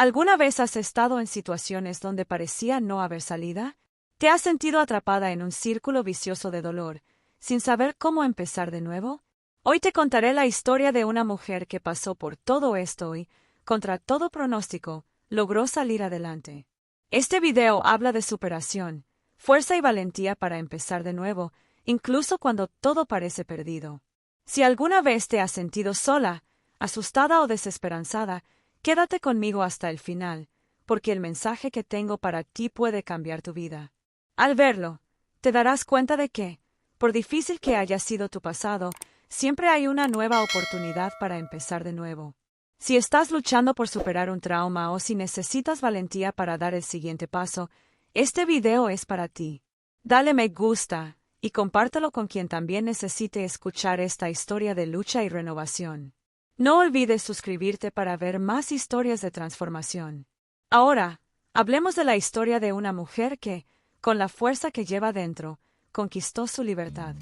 ¿Alguna vez has estado en situaciones donde parecía no haber salida? ¿Te has sentido atrapada en un círculo vicioso de dolor, sin saber cómo empezar de nuevo? Hoy te contaré la historia de una mujer que pasó por todo esto y, contra todo pronóstico, logró salir adelante. Este video habla de superación, fuerza y valentía para empezar de nuevo, incluso cuando todo parece perdido. Si alguna vez te has sentido sola, asustada o desesperanzada, quédate conmigo hasta el final, porque el mensaje que tengo para ti puede cambiar tu vida. Al verlo, te darás cuenta de que, por difícil que haya sido tu pasado, siempre hay una nueva oportunidad para empezar de nuevo. Si estás luchando por superar un trauma o si necesitas valentía para dar el siguiente paso, este video es para ti. Dale me gusta y compártelo con quien también necesite escuchar esta historia de lucha y renovación. No olvides suscribirte para ver más historias de transformación. Ahora, hablemos de la historia de una mujer que, con la fuerza que lleva dentro, conquistó su libertad.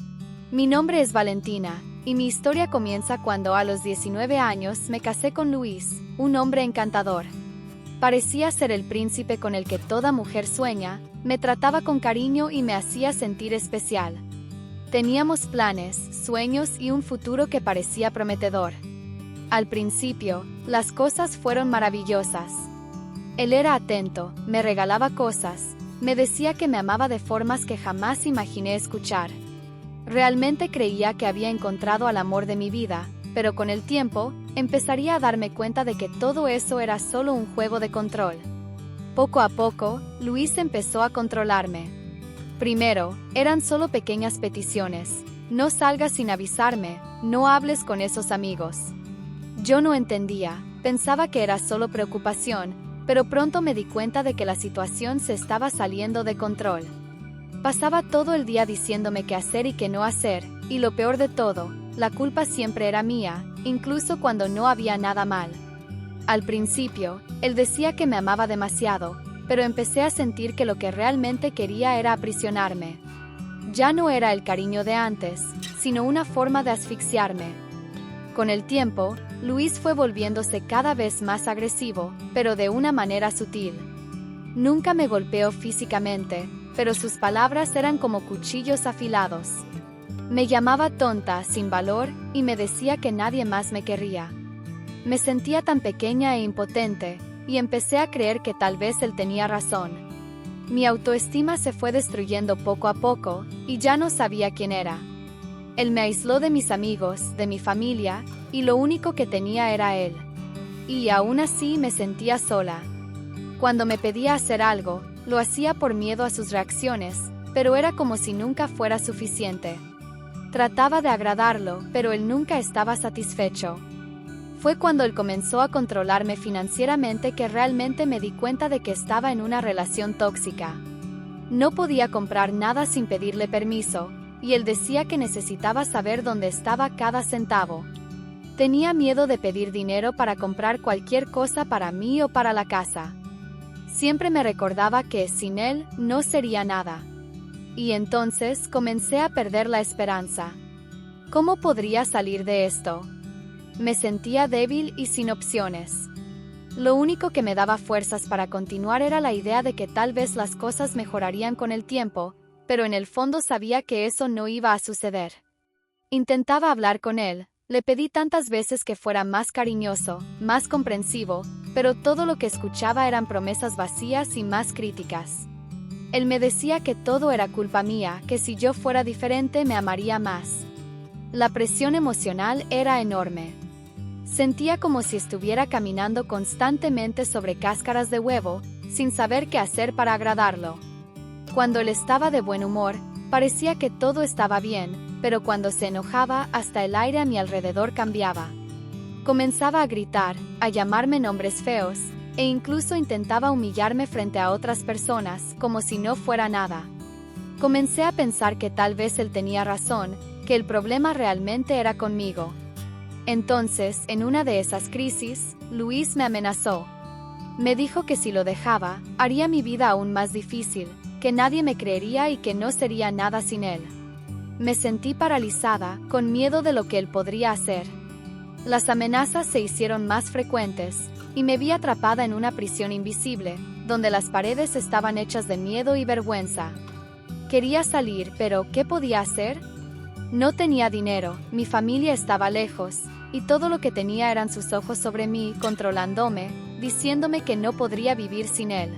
Mi nombre es Valentina, y mi historia comienza cuando a los 19 años me casé con Luis, un hombre encantador. Parecía ser el príncipe con el que toda mujer sueña, me trataba con cariño y me hacía sentir especial. Teníamos planes, sueños y un futuro que parecía prometedor. Al principio, las cosas fueron maravillosas. Él era atento, me regalaba cosas, me decía que me amaba de formas que jamás imaginé escuchar. Realmente creía que había encontrado al amor de mi vida, pero con el tiempo, empezaría a darme cuenta de que todo eso era solo un juego de control. Poco a poco, Luis empezó a controlarme. Primero, eran solo pequeñas peticiones. No salgas sin avisarme, no hables con esos amigos. Yo no entendía, pensaba que era solo preocupación, pero pronto me di cuenta de que la situación se estaba saliendo de control. Pasaba todo el día diciéndome qué hacer y qué no hacer, y lo peor de todo, la culpa siempre era mía, incluso cuando no había nada mal. Al principio, él decía que me amaba demasiado, pero empecé a sentir que lo que realmente quería era aprisionarme. Ya no era el cariño de antes, sino una forma de asfixiarme. Con el tiempo, Luis fue volviéndose cada vez más agresivo, pero de una manera sutil. Nunca me golpeó físicamente, pero sus palabras eran como cuchillos afilados. Me llamaba tonta, sin valor, y me decía que nadie más me querría. Me sentía tan pequeña e impotente, y empecé a creer que tal vez él tenía razón. Mi autoestima se fue destruyendo poco a poco, y ya no sabía quién era. Él me aisló de mis amigos, de mi familia, y lo único que tenía era él. Y aún así me sentía sola. Cuando me pedía hacer algo, lo hacía por miedo a sus reacciones, pero era como si nunca fuera suficiente. Trataba de agradarlo, pero él nunca estaba satisfecho. Fue cuando él comenzó a controlarme financieramente que realmente me di cuenta de que estaba en una relación tóxica. No podía comprar nada sin pedirle permiso, y él decía que necesitaba saber dónde estaba cada centavo. Tenía miedo de pedir dinero para comprar cualquier cosa para mí o para la casa. Siempre me recordaba que, sin él, no sería nada. Y entonces comencé a perder la esperanza. ¿Cómo podría salir de esto? Me sentía débil y sin opciones. Lo único que me daba fuerzas para continuar era la idea de que tal vez las cosas mejorarían con el tiempo, pero en el fondo sabía que eso no iba a suceder. Intentaba hablar con él, le pedí tantas veces que fuera más cariñoso, más comprensivo, pero todo lo que escuchaba eran promesas vacías y más críticas. Él me decía que todo era culpa mía, que si yo fuera diferente me amaría más. La presión emocional era enorme. Sentía como si estuviera caminando constantemente sobre cáscaras de huevo, sin saber qué hacer para agradarlo. Cuando él estaba de buen humor, parecía que todo estaba bien, pero cuando se enojaba, hasta el aire a mi alrededor cambiaba. Comenzaba a gritar, a llamarme nombres feos, e incluso intentaba humillarme frente a otras personas, como si no fuera nada. Comencé a pensar que tal vez él tenía razón, que el problema realmente era conmigo. Entonces, en una de esas crisis, Luis me amenazó. Me dijo que si lo dejaba, haría mi vida aún más difícil, que nadie me creería y que no sería nada sin él. Me sentí paralizada, con miedo de lo que él podría hacer. Las amenazas se hicieron más frecuentes, y me vi atrapada en una prisión invisible, donde las paredes estaban hechas de miedo y vergüenza. Quería salir, pero ¿qué podía hacer? No tenía dinero, mi familia estaba lejos, y todo lo que tenía eran sus ojos sobre mí, controlándome, diciéndome que no podría vivir sin él.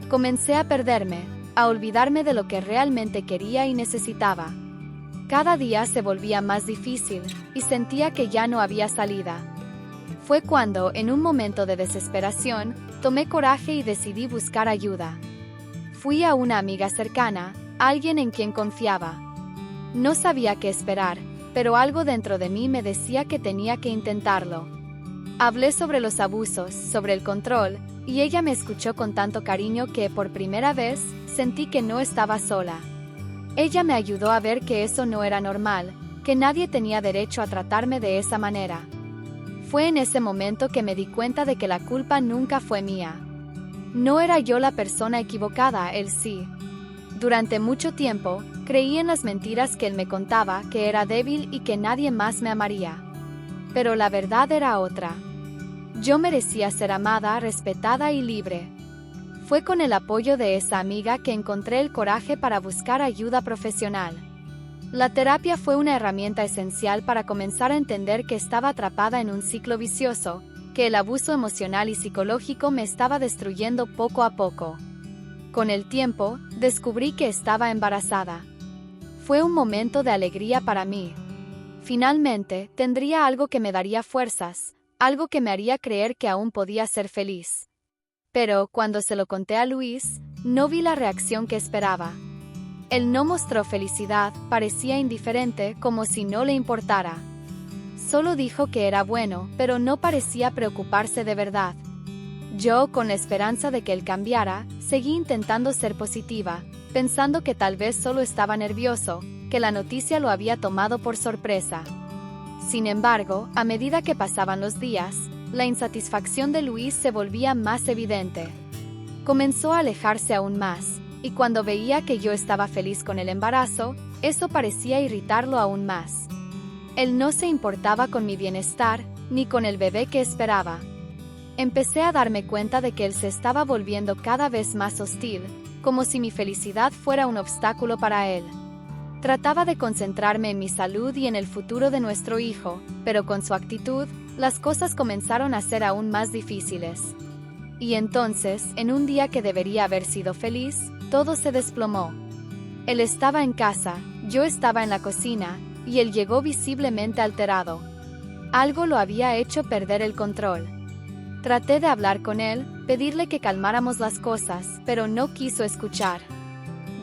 Comencé a perderme, a olvidarme de lo que realmente quería y necesitaba. Cada día se volvía más difícil, y sentía que ya no había salida. Fue cuando, en un momento de desesperación, tomé coraje y decidí buscar ayuda. Fui a una amiga cercana, alguien en quien confiaba. No sabía qué esperar, pero algo dentro de mí me decía que tenía que intentarlo. Hablé sobre los abusos, sobre el control, y ella me escuchó con tanto cariño que, por primera vez, sentí que no estaba sola. Ella me ayudó a ver que eso no era normal, que nadie tenía derecho a tratarme de esa manera. Fue en ese momento que me di cuenta de que la culpa nunca fue mía. No era yo la persona equivocada, él sí. Durante mucho tiempo, creí en las mentiras que él me contaba, que era débil y que nadie más me amaría. Pero la verdad era otra. Yo merecía ser amada, respetada y libre. Fue con el apoyo de esa amiga que encontré el coraje para buscar ayuda profesional. La terapia fue una herramienta esencial para comenzar a entender que estaba atrapada en un ciclo vicioso, que el abuso emocional y psicológico me estaba destruyendo poco a poco. Con el tiempo, descubrí que estaba embarazada. Fue un momento de alegría para mí. Finalmente, tendría algo que me daría fuerzas, algo que me haría creer que aún podía ser feliz. Pero, cuando se lo conté a Luis, no vi la reacción que esperaba. Él no mostró felicidad, parecía indiferente, como si no le importara. Solo dijo que era bueno, pero no parecía preocuparse de verdad. Yo, con la esperanza de que él cambiara, seguí intentando ser positiva, pensando que tal vez solo estaba nervioso, que la noticia lo había tomado por sorpresa. Sin embargo, a medida que pasaban los días, la insatisfacción de Luis se volvía más evidente. Comenzó a alejarse aún más, y cuando veía que yo estaba feliz con el embarazo, eso parecía irritarlo aún más. Él no se importaba con mi bienestar, ni con el bebé que esperaba. Empecé a darme cuenta de que él se estaba volviendo cada vez más hostil, como si mi felicidad fuera un obstáculo para él. Trataba de concentrarme en mi salud y en el futuro de nuestro hijo, pero con su actitud, las cosas comenzaron a ser aún más difíciles. Y entonces, en un día que debería haber sido feliz, todo se desplomó. Él estaba en casa, yo estaba en la cocina, y él llegó visiblemente alterado. Algo lo había hecho perder el control. Traté de hablar con él, pedirle que calmáramos las cosas, pero no quiso escuchar.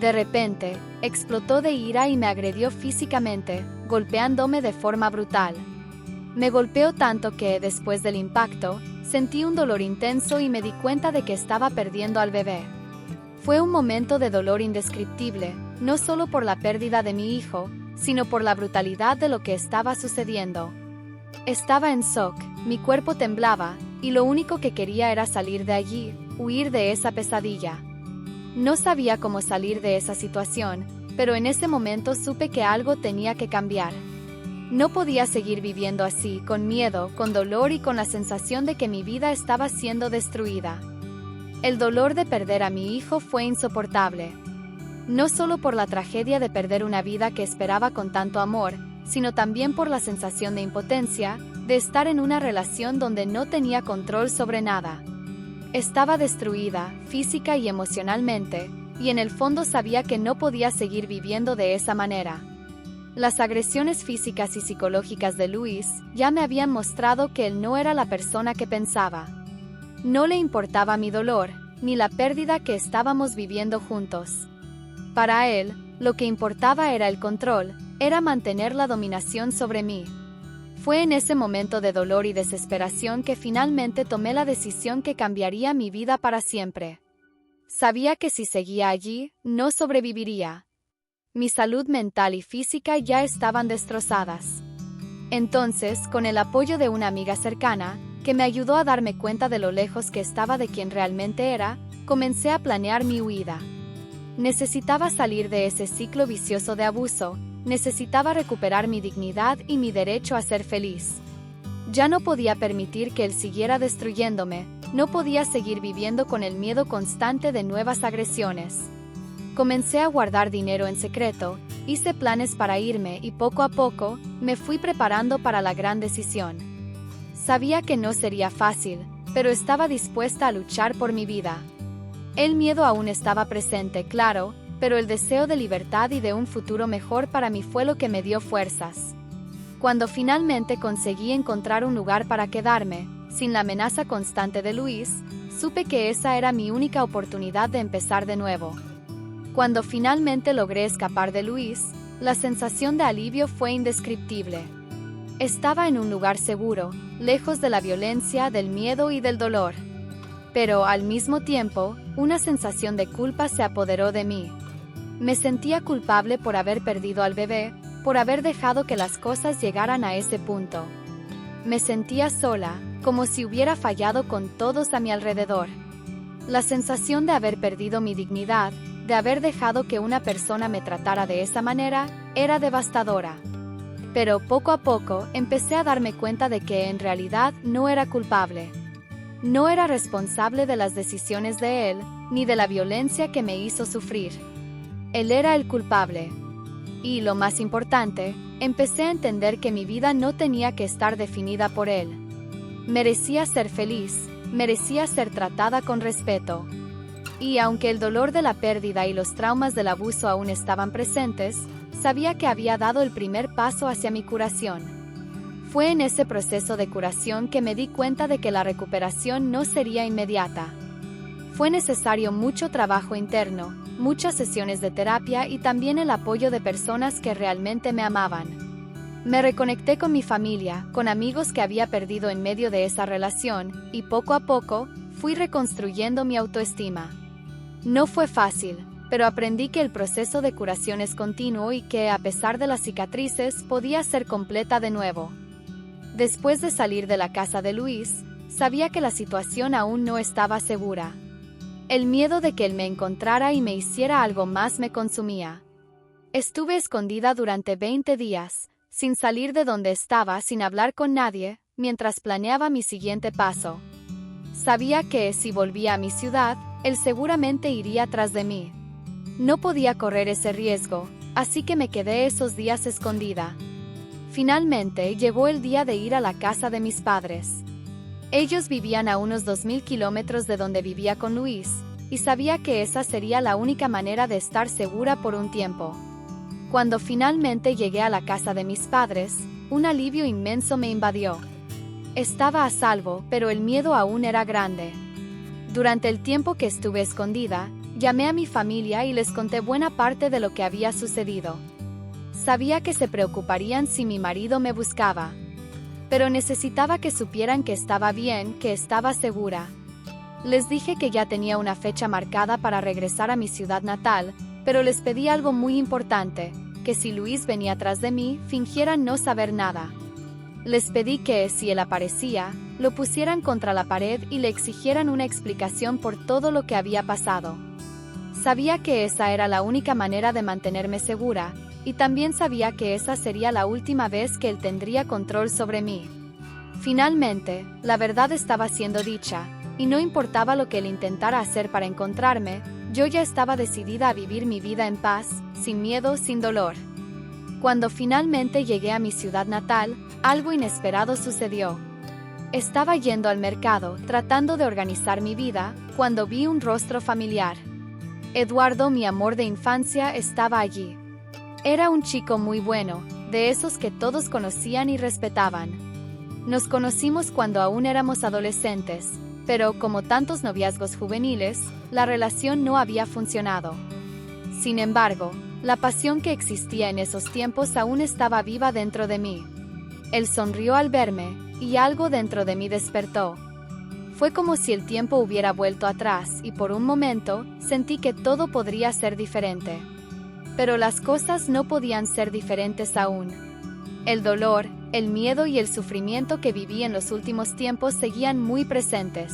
De repente, explotó de ira y me agredió físicamente, golpeándome de forma brutal. Me golpeó tanto que, después del impacto, sentí un dolor intenso y me di cuenta de que estaba perdiendo al bebé. Fue un momento de dolor indescriptible, no solo por la pérdida de mi hijo, sino por la brutalidad de lo que estaba sucediendo. Estaba en shock, mi cuerpo temblaba, y lo único que quería era salir de allí, huir de esa pesadilla. No sabía cómo salir de esa situación, pero en ese momento supe que algo tenía que cambiar. No podía seguir viviendo así, con miedo, con dolor y con la sensación de que mi vida estaba siendo destruida. El dolor de perder a mi hijo fue insoportable. No solo por la tragedia de perder una vida que esperaba con tanto amor, sino también por la sensación de impotencia, de estar en una relación donde no tenía control sobre nada. Estaba destruida, física y emocionalmente, y en el fondo sabía que no podía seguir viviendo de esa manera. Las agresiones físicas y psicológicas de Luis ya me habían mostrado que él no era la persona que pensaba. No le importaba mi dolor, ni la pérdida que estábamos viviendo juntos. Para él, lo que importaba era el control, era mantener la dominación sobre mí. Fue en ese momento de dolor y desesperación que finalmente tomé la decisión que cambiaría mi vida para siempre. Sabía que si seguía allí, no sobreviviría. Mi salud mental y física ya estaban destrozadas. Entonces, con el apoyo de una amiga cercana, que me ayudó a darme cuenta de lo lejos que estaba de quien realmente era, comencé a planear mi huida. Necesitaba salir de ese ciclo vicioso de abuso, necesitaba recuperar mi dignidad y mi derecho a ser feliz. Ya no podía permitir que él siguiera destruyéndome, no podía seguir viviendo con el miedo constante de nuevas agresiones. Comencé a guardar dinero en secreto, hice planes para irme y poco a poco, me fui preparando para la gran decisión. Sabía que no sería fácil, pero estaba dispuesta a luchar por mi vida. El miedo aún estaba presente, claro, pero el deseo de libertad y de un futuro mejor para mí fue lo que me dio fuerzas. Cuando finalmente conseguí encontrar un lugar para quedarme, sin la amenaza constante de Luis, supe que esa era mi única oportunidad de empezar de nuevo. Cuando finalmente logré escapar de Luis, la sensación de alivio fue indescriptible. Estaba en un lugar seguro, lejos de la violencia, del miedo y del dolor. Pero, al mismo tiempo, una sensación de culpa se apoderó de mí. Me sentía culpable por haber perdido al bebé, por haber dejado que las cosas llegaran a ese punto. Me sentía sola, como si hubiera fallado con todos a mi alrededor. La sensación de haber perdido mi dignidad, de haber dejado que una persona me tratara de esa manera, era devastadora. Pero poco a poco empecé a darme cuenta de que en realidad no era culpable. No era responsable de las decisiones de él, ni de la violencia que me hizo sufrir. Él era el culpable. Y, lo más importante, empecé a entender que mi vida no tenía que estar definida por él. Merecía ser feliz, merecía ser tratada con respeto. Y aunque el dolor de la pérdida y los traumas del abuso aún estaban presentes, sabía que había dado el primer paso hacia mi curación. Fue en ese proceso de curación que me di cuenta de que la recuperación no sería inmediata. Fue necesario mucho trabajo interno, muchas sesiones de terapia y también el apoyo de personas que realmente me amaban. Me reconecté con mi familia, con amigos que había perdido en medio de esa relación, y poco a poco, fui reconstruyendo mi autoestima. No fue fácil, pero aprendí que el proceso de curación es continuo y que, a pesar de las cicatrices, podía ser completa de nuevo. Después de salir de la casa de Luis, sabía que la situación aún no estaba segura. El miedo de que él me encontrara y me hiciera algo más me consumía. Estuve escondida durante 20 días, sin salir de donde estaba, sin hablar con nadie, mientras planeaba mi siguiente paso. Sabía que, si volvía a mi ciudad, él seguramente iría tras de mí. No podía correr ese riesgo, así que me quedé esos días escondida. Finalmente, llegó el día de ir a la casa de mis padres. Ellos vivían a unos 2000 kilómetros de donde vivía con Luis, y sabía que esa sería la única manera de estar segura por un tiempo. Cuando finalmente llegué a la casa de mis padres, un alivio inmenso me invadió. Estaba a salvo, pero el miedo aún era grande. Durante el tiempo que estuve escondida, llamé a mi familia y les conté buena parte de lo que había sucedido. Sabía que se preocuparían si mi marido me buscaba. Pero necesitaba que supieran que estaba bien, que estaba segura. Les dije que ya tenía una fecha marcada para regresar a mi ciudad natal, pero les pedí algo muy importante, que si Luis venía tras de mí, fingieran no saber nada. Les pedí que, si él aparecía, lo pusieran contra la pared y le exigieran una explicación por todo lo que había pasado. Sabía que esa era la única manera de mantenerme segura, y también sabía que esa sería la última vez que él tendría control sobre mí. Finalmente, la verdad estaba siendo dicha, y no importaba lo que él intentara hacer para encontrarme, yo ya estaba decidida a vivir mi vida en paz, sin miedo, sin dolor. Cuando finalmente llegué a mi ciudad natal, algo inesperado sucedió. Estaba yendo al mercado, tratando de organizar mi vida, cuando vi un rostro familiar. Eduardo, mi amor de infancia, estaba allí. Era un chico muy bueno, de esos que todos conocían y respetaban. Nos conocimos cuando aún éramos adolescentes, pero como tantos noviazgos juveniles, la relación no había funcionado. Sin embargo, la pasión que existía en esos tiempos aún estaba viva dentro de mí. Él sonrió al verme, y algo dentro de mí despertó. Fue como si el tiempo hubiera vuelto atrás y por un momento sentí que todo podría ser diferente. Pero las cosas no podían ser diferentes aún. El dolor, el miedo y el sufrimiento que viví en los últimos tiempos seguían muy presentes.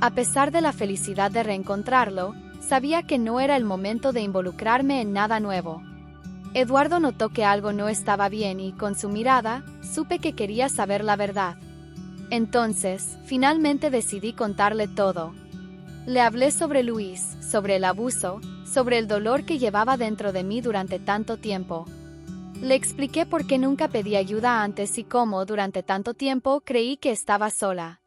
A pesar de la felicidad de reencontrarlo, sabía que no era el momento de involucrarme en nada nuevo. Eduardo notó que algo no estaba bien y, con su mirada, supe que quería saber la verdad. Entonces, finalmente decidí contarle todo. Le hablé sobre Luis, sobre el abuso, sobre el dolor que llevaba dentro de mí durante tanto tiempo. Le expliqué por qué nunca pedí ayuda antes y cómo durante tanto tiempo creí que estaba sola.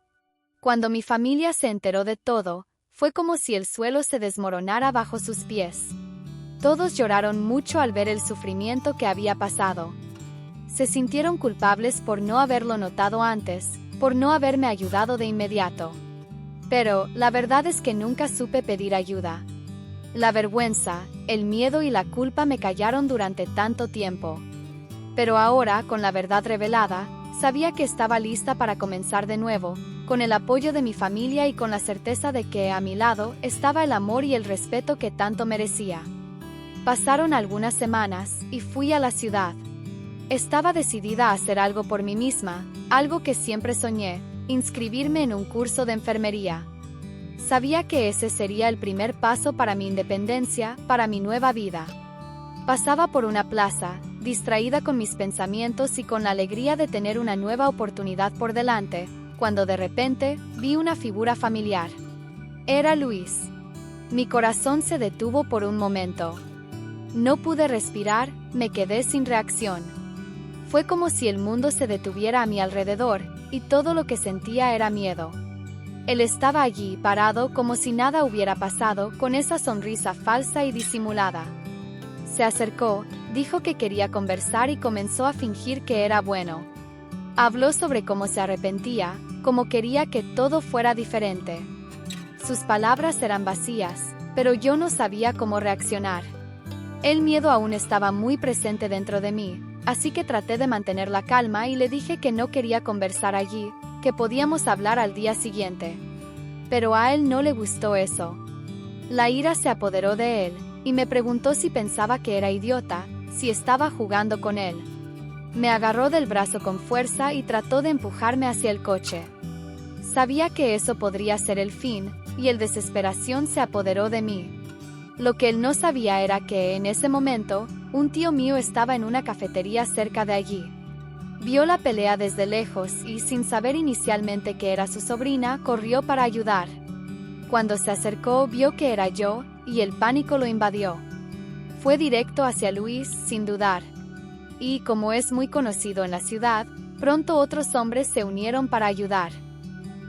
Cuando mi familia se enteró de todo, fue como si el suelo se desmoronara bajo sus pies. Todos lloraron mucho al ver el sufrimiento que había pasado. Se sintieron culpables por no haberlo notado antes, por no haberme ayudado de inmediato. Pero, la verdad es que nunca supe pedir ayuda. La vergüenza, el miedo y la culpa me callaron durante tanto tiempo. Pero ahora, con la verdad revelada, sabía que estaba lista para comenzar de nuevo, con el apoyo de mi familia y con la certeza de que a mi lado estaba el amor y el respeto que tanto merecía. Pasaron algunas semanas, y fui a la ciudad. Estaba decidida a hacer algo por mí misma, algo que siempre soñé, inscribirme en un curso de enfermería. Sabía que ese sería el primer paso para mi independencia, para mi nueva vida. Pasaba por una plaza, distraída con mis pensamientos y con la alegría de tener una nueva oportunidad por delante, cuando de repente vi una figura familiar. Era Luis. Mi corazón se detuvo por un momento. No pude respirar, me quedé sin reacción. Fue como si el mundo se detuviera a mi alrededor, y todo lo que sentía era miedo. Él estaba allí, parado como si nada hubiera pasado, con esa sonrisa falsa y disimulada. Se acercó, dijo que quería conversar y comenzó a fingir que era bueno. Habló sobre cómo se arrepentía, cómo quería que todo fuera diferente. Sus palabras eran vacías, pero yo no sabía cómo reaccionar. El miedo aún estaba muy presente dentro de mí, así que traté de mantener la calma y le dije que no quería conversar allí, que podíamos hablar al día siguiente. Pero a él no le gustó eso. La ira se apoderó de él, y me preguntó si pensaba que era idiota, si estaba jugando con él. Me agarró del brazo con fuerza y trató de empujarme hacia el coche. Sabía que eso podría ser el fin, y el desesperación se apoderó de mí. Lo que él no sabía era que, en ese momento, un tío mío estaba en una cafetería cerca de allí. Vio la pelea desde lejos y, sin saber inicialmente que era su sobrina, corrió para ayudar. Cuando se acercó, vio que era yo, y el pánico lo invadió. Fue directo hacia Luis, sin dudar. Y, como es muy conocido en la ciudad, pronto otros hombres se unieron para ayudar.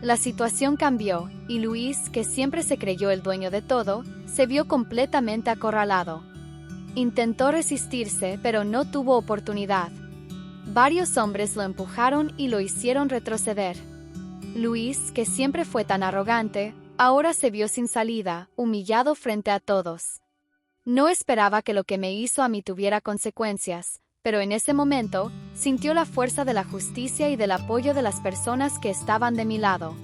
La situación cambió, y Luis, que siempre se creyó el dueño de todo, se vio completamente acorralado. Intentó resistirse, pero no tuvo oportunidad. Varios hombres lo empujaron y lo hicieron retroceder. Luis, que siempre fue tan arrogante, ahora se vio sin salida, humillado frente a todos. No esperaba que lo que me hizo a mí tuviera consecuencias, pero en ese momento, sintió la fuerza de la justicia y del apoyo de las personas que estaban de mi lado.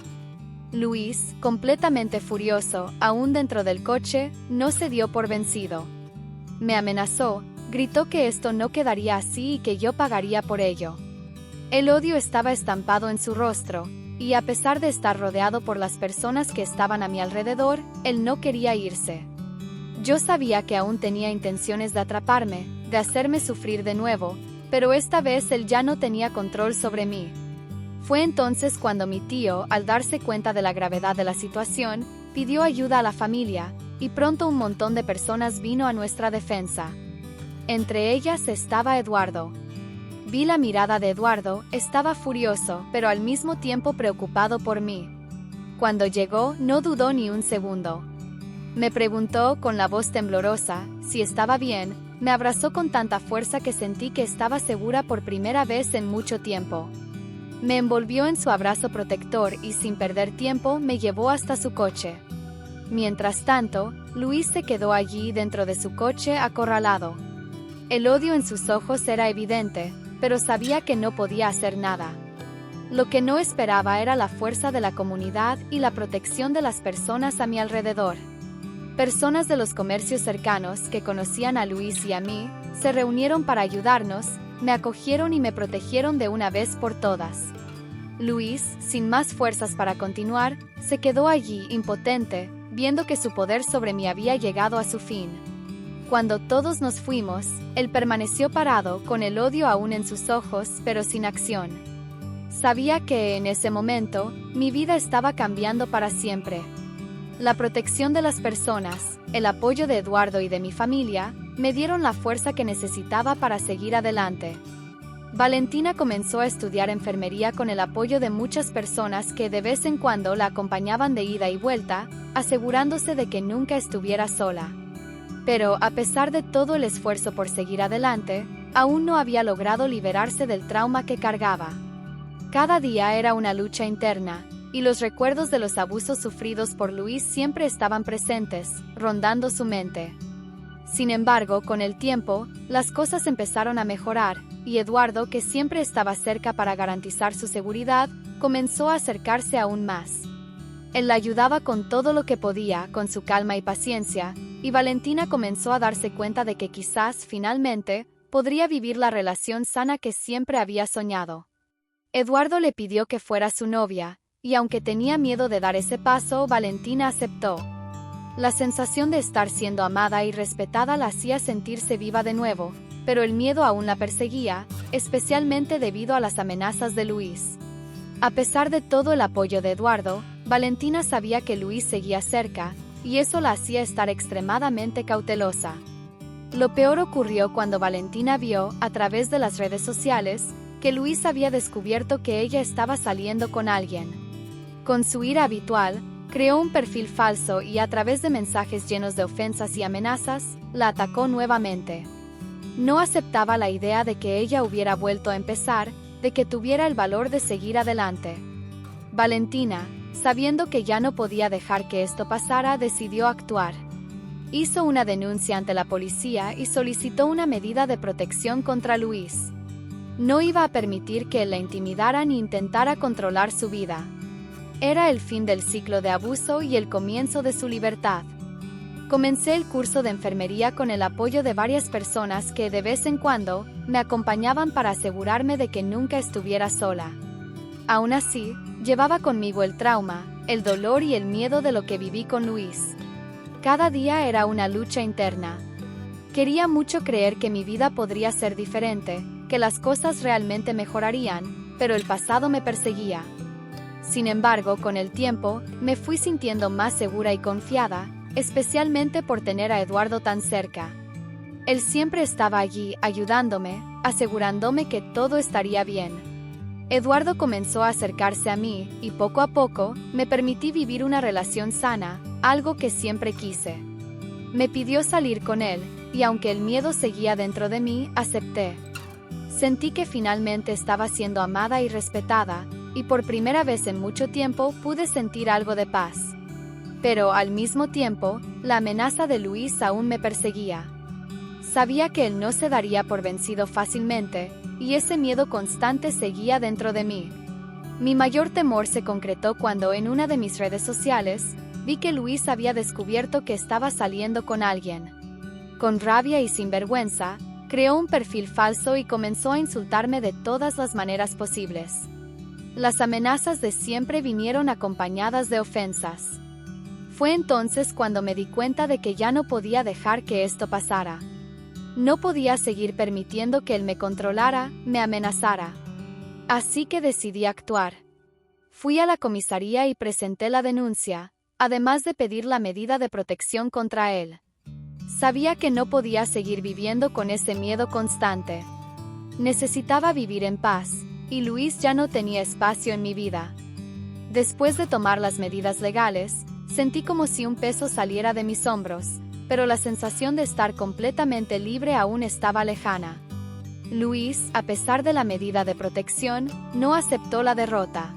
Luis, completamente furioso, aún dentro del coche, no se dio por vencido. Me amenazó, gritó que esto no quedaría así y que yo pagaría por ello. El odio estaba estampado en su rostro, y a pesar de estar rodeado por las personas que estaban a mi alrededor, él no quería irse. Yo sabía que aún tenía intenciones de atraparme, de hacerme sufrir de nuevo, pero esta vez él ya no tenía control sobre mí. Fue entonces cuando mi tío, al darse cuenta de la gravedad de la situación, pidió ayuda a la familia, y pronto un montón de personas vino a nuestra defensa. Entre ellas estaba Eduardo. Vi la mirada de Eduardo, estaba furioso, pero al mismo tiempo preocupado por mí. Cuando llegó, no dudó ni un segundo. Me preguntó, con la voz temblorosa, si estaba bien, me abrazó con tanta fuerza que sentí que estaba segura por primera vez en mucho tiempo. Me envolvió en su abrazo protector y sin perder tiempo me llevó hasta su coche. Mientras tanto, Luis se quedó allí dentro de su coche acorralado. El odio en sus ojos era evidente, pero sabía que no podía hacer nada. Lo que no esperaba era la fuerza de la comunidad y la protección de las personas a mi alrededor. Personas de los comercios cercanos que conocían a Luis y a mí, se reunieron para ayudarnos, me acogieron y me protegieron de una vez por todas. Luis, sin más fuerzas para continuar, se quedó allí impotente, viendo que su poder sobre mí había llegado a su fin. Cuando todos nos fuimos, él permaneció parado con el odio aún en sus ojos, pero sin acción. Sabía que, en ese momento, mi vida estaba cambiando para siempre. La protección de las personas, el apoyo de Eduardo y de mi familia, me dieron la fuerza que necesitaba para seguir adelante. Valentina comenzó a estudiar enfermería con el apoyo de muchas personas que de vez en cuando la acompañaban de ida y vuelta, asegurándose de que nunca estuviera sola. Pero, a pesar de todo el esfuerzo por seguir adelante, aún no había logrado liberarse del trauma que cargaba. Cada día era una lucha interna, y los recuerdos de los abusos sufridos por Luis siempre estaban presentes, rondando su mente. Sin embargo, con el tiempo, las cosas empezaron a mejorar, y Eduardo, que siempre estaba cerca para garantizar su seguridad, comenzó a acercarse aún más. Él la ayudaba con todo lo que podía, con su calma y paciencia, y Valentina comenzó a darse cuenta de que quizás, finalmente, podría vivir la relación sana que siempre había soñado. Eduardo le pidió que fuera su novia, y aunque tenía miedo de dar ese paso, Valentina aceptó. La sensación de estar siendo amada y respetada la hacía sentirse viva de nuevo, pero el miedo aún la perseguía, especialmente debido a las amenazas de Luis. A pesar de todo el apoyo de Eduardo, Valentina sabía que Luis seguía cerca, y eso la hacía estar extremadamente cautelosa. Lo peor ocurrió cuando Valentina vio, a través de las redes sociales, que Luis había descubierto que ella estaba saliendo con alguien. Con su ira habitual, creó un perfil falso y a través de mensajes llenos de ofensas y amenazas, la atacó nuevamente. No aceptaba la idea de que ella hubiera vuelto a empezar, de que tuviera el valor de seguir adelante. Valentina, sabiendo que ya no podía dejar que esto pasara, decidió actuar. Hizo una denuncia ante la policía y solicitó una medida de protección contra Luis. No iba a permitir que él la intimidara ni intentara controlar su vida. Era el fin del ciclo de abuso y el comienzo de su libertad. Comencé el curso de enfermería con el apoyo de varias personas que de vez en cuando me acompañaban para asegurarme de que nunca estuviera sola. Aún así, llevaba conmigo el trauma, el dolor y el miedo de lo que viví con Luis. Cada día era una lucha interna. Quería mucho creer que mi vida podría ser diferente, que las cosas realmente mejorarían, pero el pasado me perseguía. Sin embargo, con el tiempo, me fui sintiendo más segura y confiada, especialmente por tener a Eduardo tan cerca. Él siempre estaba allí, ayudándome, asegurándome que todo estaría bien. Eduardo comenzó a acercarse a mí, y poco a poco, me permití vivir una relación sana, algo que siempre quise. Me pidió salir con él, y aunque el miedo seguía dentro de mí, acepté. Sentí que finalmente estaba siendo amada y respetada, y por primera vez en mucho tiempo pude sentir algo de paz. Pero, al mismo tiempo, la amenaza de Luis aún me perseguía. Sabía que él no se daría por vencido fácilmente, y ese miedo constante seguía dentro de mí. Mi mayor temor se concretó cuando en una de mis redes sociales, vi que Luis había descubierto que estaba saliendo con alguien. Con rabia y sin vergüenza, creó un perfil falso y comenzó a insultarme de todas las maneras posibles. Las amenazas de siempre vinieron acompañadas de ofensas. Fue entonces cuando me di cuenta de que ya no podía dejar que esto pasara. No podía seguir permitiendo que él me controlara, me amenazara. Así que decidí actuar. Fui a la comisaría y presenté la denuncia, además de pedir la medida de protección contra él. Sabía que no podía seguir viviendo con ese miedo constante. Necesitaba vivir en paz, y Luis ya no tenía espacio en mi vida. Después de tomar las medidas legales, sentí como si un peso saliera de mis hombros, pero la sensación de estar completamente libre aún estaba lejana. Luis, a pesar de la medida de protección, no aceptó la derrota.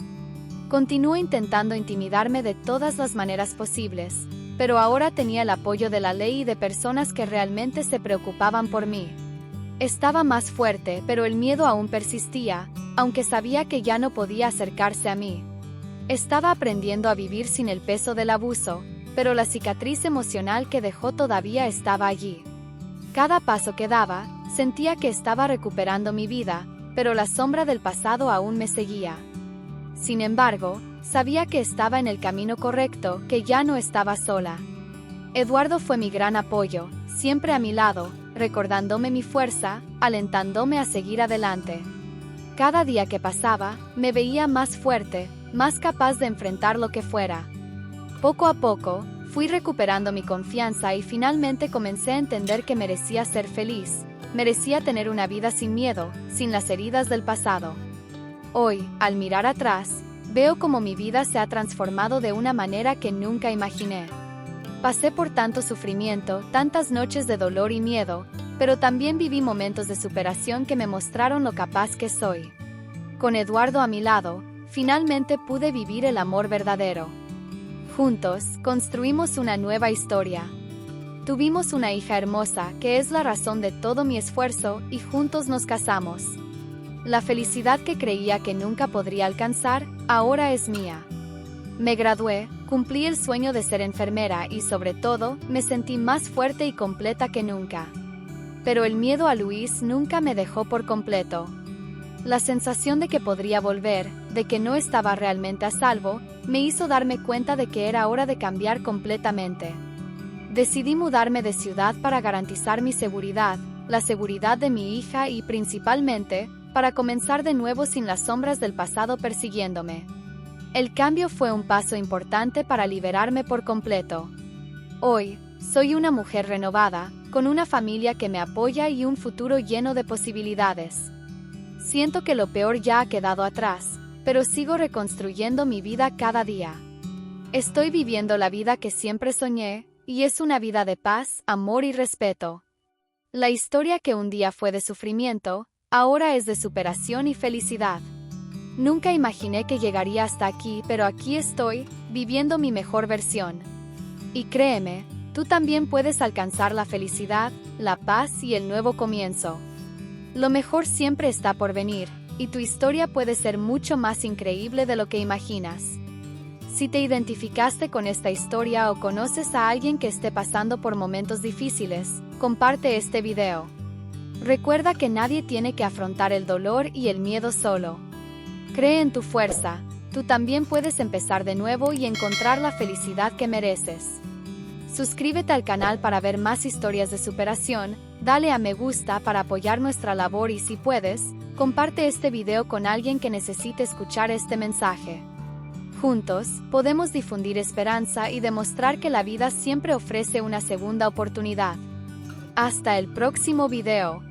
Continuó intentando intimidarme de todas las maneras posibles, pero ahora tenía el apoyo de la ley y de personas que realmente se preocupaban por mí. Estaba más fuerte, pero el miedo aún persistía, aunque sabía que ya no podía acercarse a mí. Estaba aprendiendo a vivir sin el peso del abuso, pero la cicatriz emocional que dejó todavía estaba allí. Cada paso que daba, sentía que estaba recuperando mi vida, pero la sombra del pasado aún me seguía. Sin embargo, sabía que estaba en el camino correcto, que ya no estaba sola. Eduardo fue mi gran apoyo, siempre a mi lado, recordándome mi fuerza, alentándome a seguir adelante. Cada día que pasaba, me veía más fuerte, más capaz de enfrentar lo que fuera. Poco a poco, fui recuperando mi confianza y finalmente comencé a entender que merecía ser feliz, merecía tener una vida sin miedo, sin las heridas del pasado. Hoy, al mirar atrás, veo cómo mi vida se ha transformado de una manera que nunca imaginé. Pasé por tanto sufrimiento, tantas noches de dolor y miedo, pero también viví momentos de superación que me mostraron lo capaz que soy. Con Eduardo a mi lado, finalmente pude vivir el amor verdadero. Juntos, construimos una nueva historia. Tuvimos una hija hermosa, que es la razón de todo mi esfuerzo, y juntos nos casamos. La felicidad que creía que nunca podría alcanzar, ahora es mía. Me gradué, cumplí el sueño de ser enfermera y sobre todo, me sentí más fuerte y completa que nunca. Pero el miedo a Luis nunca me dejó por completo. La sensación de que podría volver, de que no estaba realmente a salvo, me hizo darme cuenta de que era hora de cambiar completamente. Decidí mudarme de ciudad para garantizar mi seguridad, la seguridad de mi hija y principalmente, para comenzar de nuevo sin las sombras del pasado persiguiéndome. El cambio fue un paso importante para liberarme por completo. Hoy, soy una mujer renovada, con una familia que me apoya y un futuro lleno de posibilidades. Siento que lo peor ya ha quedado atrás, pero sigo reconstruyendo mi vida cada día. Estoy viviendo la vida que siempre soñé, y es una vida de paz, amor y respeto. La historia que un día fue de sufrimiento, ahora es de superación y felicidad. Nunca imaginé que llegaría hasta aquí, pero aquí estoy, viviendo mi mejor versión. Y créeme, tú también puedes alcanzar la felicidad, la paz y el nuevo comienzo. Lo mejor siempre está por venir, y tu historia puede ser mucho más increíble de lo que imaginas. Si te identificaste con esta historia o conoces a alguien que esté pasando por momentos difíciles, comparte este video. Recuerda que nadie tiene que afrontar el dolor y el miedo solo. Cree en tu fuerza, tú también puedes empezar de nuevo y encontrar la felicidad que mereces. Suscríbete al canal para ver más historias de superación, dale a me gusta para apoyar nuestra labor y si puedes, comparte este video con alguien que necesite escuchar este mensaje. Juntos, podemos difundir esperanza y demostrar que la vida siempre ofrece una segunda oportunidad. Hasta el próximo video.